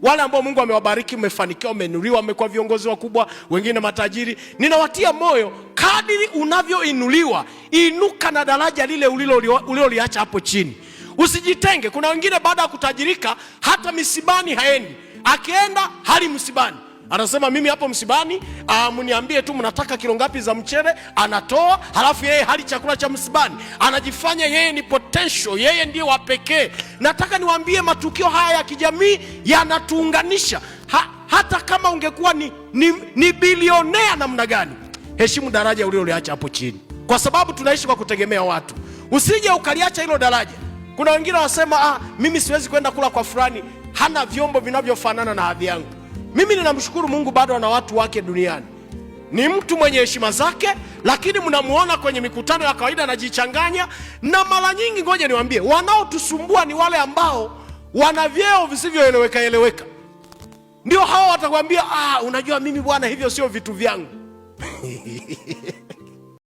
Wale ambao Mungu amewabariki, mmefanikiwa, mmeinuliwa, mmekuwa viongozi wakubwa, wengine matajiri, ninawatia moyo, kadiri unavyoinuliwa, inuka na daraja lile uliloliacha hapo chini. Usijitenge. Kuna wengine baada ya kutajirika hata misibani haendi. Akienda hali msibani, anasema mimi hapo msibani, mniambie tu mnataka kilo ngapi za mchele, anatoa, halafu yeye hali chakula cha msibani. Anajifanya yeye ni potential, yeye ndiye wa pekee. Nataka niwaambie matukio haya ya kijamii yanatuunganisha. Hata kama ungekuwa ni bilionea namna gani, heshimu daraja uliloliacha hapo chini, kwa sababu tunaishi kwa kutegemea watu. Usije ukaliacha hilo daraja. Kuna wengine wasema mimi siwezi kwenda kula kwa fulani, hana vyombo vinavyofanana na hadhi yangu. Mimi ninamshukuru Mungu, bado ana watu wake duniani. Ni mtu mwenye heshima zake, lakini mnamuona kwenye mikutano ya kawaida anajichanganya. Na mara nyingi, ngoja niwaambie, wanaotusumbua ni wale ambao wana vyeo visivyoeleweka. Ndio hao watakwambia unajua mimi bwana, hivyo sio vitu vyangu.